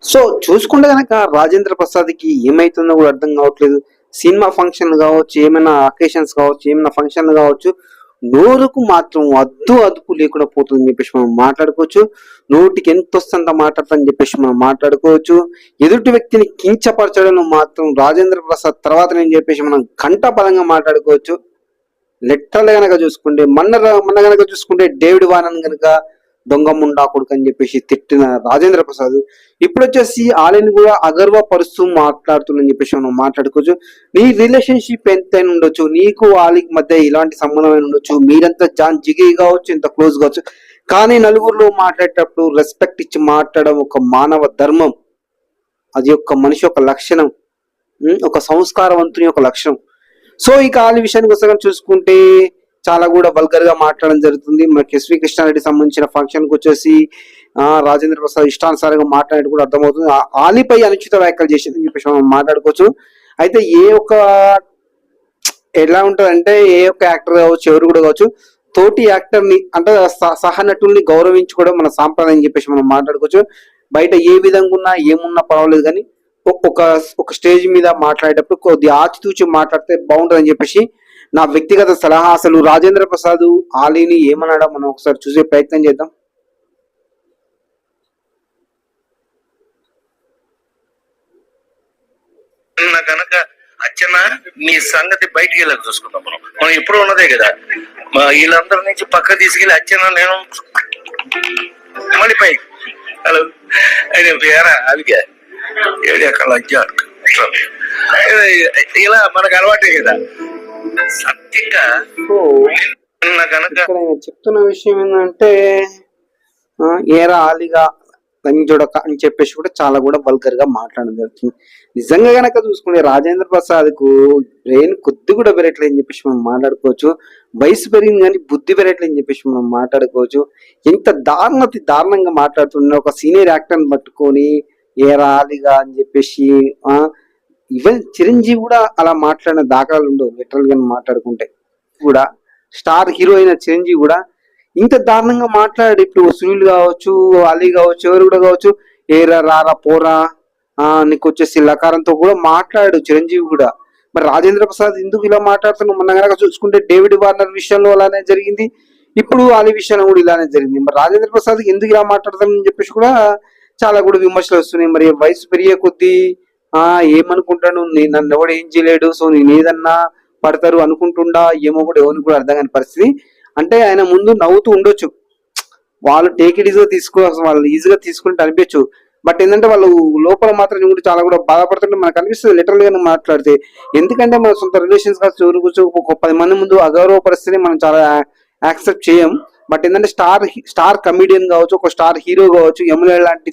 So చూసుకుంటే గనక రాజేంద్ర ప్రసాద్‌కి ఏమైతుందో కూడా అర్థం కావట్లేదు. సినిమా ఫంక్షన్‌లు కావచ్చు, ఏమైనా అకేషన్స్ కావచ్చు, ఏమైనా ఫంక్షన్‌లు కావచ్చు, నోరుకు మాత్రం అద్దు అదుపు లేకుండా పోతుందని చెప్పేసి మనం మాట్లాడుకోవచ్చు. నోటికి ఎంతొస్తే అంత మాట్లాడతారని చెప్పేసి మనం మాట్లాడుకోవచ్చు. ఎదుటి వ్యక్తిని కించపరచడంలో మాత్రం రాజేంద్ర ప్రసాద్ తర్వాతనని చెప్పేసి మనం ఘంటాపథంగా మాట్లాడుకోవచ్చు. లిటరల్‌గా గనక చూసుకుంటే మొన్న గనక చూసుకుంటే డేవిడ్ వార్నర్ గనక దొంగ ముండా కొడుకు అని చెప్పేసి తిట్టిన రాజేంద్ర ప్రసాద్ ఇప్పుడు వచ్చేసి ఆలయని కూడా అగర్వపరుస్తూ మాట్లాడుతుందని చెప్పేసి మనం మాట్లాడుకోవచ్చు. నీ రిలేషన్షిప్ ఎంతైనా ఉండొచ్చు, నీకు వాళ్ళకి మధ్య ఇలాంటి సంబంధం ఉండొచ్చు, మీరంతా జాన్ జిగి కావచ్చు, ఇంత క్లోజ్ కావచ్చు, కానీ నలుగురిలో మాట్లాడేటప్పుడు రెస్పెక్ట్ ఇచ్చి మాట్లాడడం ఒక మానవ ధర్మం. అది ఒక మనిషి ఒక లక్షణం, ఒక సంస్కారవంతుని ఒక లక్షణం. సో ఇక ఆలి విషయానికి వస్తే చూసుకుంటే చాలా కూడా వల్గర్ గా మాట్లాడడం జరుగుతుంది. మనకి ఎస్వి కృష్ణారెడ్డి సంబంధించిన ఫంక్షన్ కి వచ్చేసి రాజేంద్ర ప్రసాద్ ఇష్టానుసారంగా మాట్లాడేది కూడా అర్థమవుతుంది. ఆలిపై అనుచిత వ్యాఖ్యలు చేసిందని చెప్పేసి మనం మాట్లాడుకోవచ్చు. అయితే ఎలా ఉంటదంటే ఏ ఒక్క యాక్టర్ కావచ్చు, ఎవరు కూడా కావచ్చు, తోటి యాక్టర్ ని అంటే సహనటుల్ని గౌరవించుకోవడం మన సాంప్రదాయం చెప్పేసి మనం మాట్లాడుకోవచ్చు. బయట ఏ విధంగా ఉన్నా ఏమున్నా పర్వాలేదు, కానీ ఒక స్టేజ్ మీద మాట్లాడేటప్పుడు కొద్దిగా ఆచితూచి మాట్లాడితే బాగుంటుందని చెప్పేసి నా వ్యక్తిగత సలహా. అసలు రాజేంద్ర ప్రసాద్ ఆలీని ఏమన్నాడో మనం ఒకసారి చూసే ప్రయత్నం చేద్దాం. కనుక అచ్చన్న నీ సంగతి బయటికి వెళ్ళక చూసుకుందాం. మనం ఎప్పుడు ఉన్నదే కదా, వీళ్ళందరి నుంచి పక్క తీసుకెళ్ళి అచ్చన్న నేను మళ్ళీ పై హలో వేరా అవిగా ఏడు అక్కడ లంచ ఇలా మనకు అలవాటే కదా. సత్యంగా చెప్తున్న విషయం ఏంటంటే ఏరా ఆలిగా లంజొడక అని చెప్పేసి కూడా చాలా కూడా వల్గర్ గా మాట్లాడడం జరుగుతుంది. నిజంగా గనక చూసుకుంటే రాజేంద్ర ప్రసాద్ కు బ్రెయిన్ కొద్ది కూడా పెరగట్లేదని చెప్పేసి మనం మాట్లాడుకోవచ్చు. వయసు పెరిగింది కానీ బుద్ధి పెరగట్లేదని చెప్పేసి మనం మాట్లాడుకోవచ్చు. ఎంత దారుణంగా మాట్లాడుతున్న ఒక సీనియర్ యాక్టర్ ని పట్టుకొని ఏరా ఆలిగా అని చెప్పేసి ఈవెన్ చిరంజీవి కూడా అలా మాట్లాడిన దాఖలాలు ఉండవు. లిటరల్ గా మాట్లాడుకుంటే కూడా స్టార్ హీరో అయిన చిరంజీవి కూడా ఇంత దారుణంగా మాట్లాడు. ఇప్పుడు సునీల్ కావచ్చు, అలీ కావచ్చు, ఎవరు కూడా కావచ్చు, ఏరా రారా పోరా నీకు వచ్చేసి లకారంతో కూడా మాట్లాడు చిరంజీవి కూడా. మరి రాజేంద్ర ప్రసాద్ ఎందుకు ఇలా మాట్లాడుతున్నాం? మొన్న కనుక చూసుకుంటే డేవిడ్ వార్నర్ విషయంలో అలానే జరిగింది, ఇప్పుడు అలీ విషయంలో కూడా ఇలానే జరిగింది. మరి రాజేంద్ర ప్రసాద్ ఎందుకు ఇలా మాట్లాడతానని చెప్పేసి కూడా చాలా కూడా విమర్శలు వస్తున్నాయి. మరి వయసు పెరిగే కొద్దీ ఏమనుకుంటాను, నన్ను ఎవడు ఏం చేయలేడు, సో నేను ఏదన్నా పడతారు అనుకుంటుండా ఏమో కూడా ఎవరికి కూడా అర్థం కాని పరిస్థితి. అంటే ఆయన ముందు నవ్వుతూ ఉండొచ్చు, వాళ్ళు టేక్ ఇట్ ఈజీగా వాళ్ళు ఈజీగా తీసుకుంటే అనిపించు. బట్ ఏంటంటే వాళ్ళు లోపల మాత్రం కూడా చాలా కూడా బాధపడుతుంటే మనకు అనిపిస్తుంది లిటరల్ గా మాట్లాడితే. ఎందుకంటే మన సొంత రిలేషన్స్ కావచ్చు, ఎవరు కూర్చో ఒక 10 మంది ముందు అగౌరవ పరిస్థితిని మనం చాలా యాక్సెప్ట్ చేయం. బట్ ఏంటంటే స్టార్ కమిడియన్ కావచ్చు, ఒక స్టార్ హీరో కావచ్చు, యమున లాంటి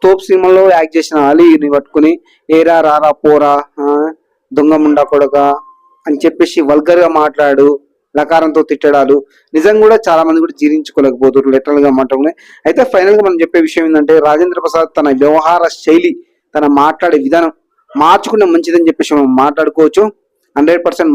తోపు సినిమాలో యాక్ట్ చేసిన అలీని పట్టుకుని ఏరా రారా పోరా దొంగ ముండా కొడక అని చెప్పేసి వల్గర్ గా మాట్లాడు, లకారంతో తిట్టడాలు నిజంగా కూడా చాలా మంది కూడా జీర్ణించుకోలేకపోతారు లిటరల్ గా మాట్లాడుకునే. అయితే ఫైనల్ గా మనం చెప్పే విషయం ఏంటంటే రాజేంద్ర ప్రసాద్ తన వ్యవహార శైలి, తన మాట్లాడే విధానం మార్చుకుంటే మంచిదని చెప్పేసి మనం మాట్లాడుకోవచ్చు. 100%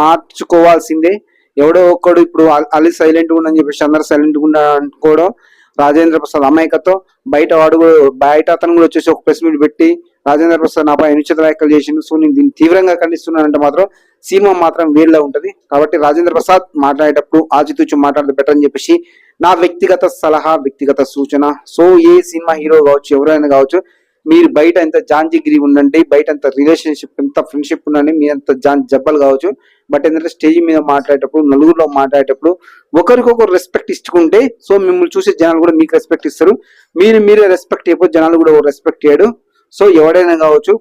మార్చుకోవాల్సిందే. ఎవడో ఒక్కడు ఇప్పుడు అలీ సైలెంట్ గా ఉండని చెప్పేసి అందరూ సైలెంట్ గా అనుకోవడం రాజేంద్ర ప్రసాద్ అమాయకత్వం. బయట అతను కూడా వచ్చేసి ఒక ప్రెస్ మీట్ పెట్టి రాజేంద్ర ప్రసాద్ నాపై అనుచిత వ్యాఖ్యలు చేసిండు, సో నేను దీన్ని తీవ్రంగా ఖండిస్తున్నానంటే మాత్రం సినిమా మాత్రం వేరులా ఉంటది. కాబట్టి రాజేంద్ర ప్రసాద్ మాట్లాడేటప్పుడు ఆచితూచి మాట్లాడితే బెటర్ అని చెప్పేసి నా వ్యక్తిగత సలహా, వ్యక్తిగత సూచన. సో ఏ సినిమా హీరో కావచ్చు, ఎవరైనా కావచ్చు, మీరు బయట ఎంత జాంజిగిరి ఉండండి, బయట ఎంత రిలేషన్షిప్ ఎంత ఫ్రెండ్షిప్ ఉండండి, మీ ఎంత జబ్బలు కావచ్చు, బట్ ఏంటంటే స్టేజ్ మీద మాట్లాడేటప్పుడు, నలుగురిలో మాట్లాడేటప్పుడు ఒకరికొకరు రెస్పెక్ట్ ఇచ్చుకుంటే సో మిమ్మల్ని చూసే జనాలు కూడా మీకు రెస్పెక్ట్ ఇస్తారు. మీరే రెస్పెక్ట్ ఇవ్వకపోతే జనాలు కూడా రెస్పెక్ట్ చేయడు. సో ఎవడైనా కావచ్చు,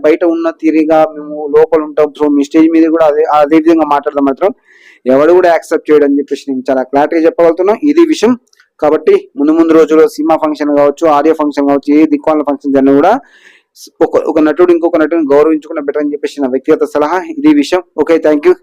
బయట ఉన్న తీరిగా మేము లోపల ఉంటాం, సో మీ స్టేజ్ మీద కూడా అదే విధంగా మాట్లాడడం మాత్రం ఎవడు కూడా యాక్సెప్ట్ చేయడం అని చెప్పేసి నేను చాలా క్లారిటీగా చెప్పగలుగుతున్నాను ఇది విషయం. కాబట్టి ముందు రోజుల్లో సినిమా ఫంక్షన్ కావచ్చు, ఆడియో ఫంక్షన్ కావచ్చు, ఏ దిక్వాల ఫంక్షన్ జరిగినా కూడా ఒక నటుడు ఇంకొక నటుని గౌరవించుకున్న బెటర్ అని చెప్పేసి నా వ్యక్తిగత సలహా ఇది విషయం. Okay, thank you.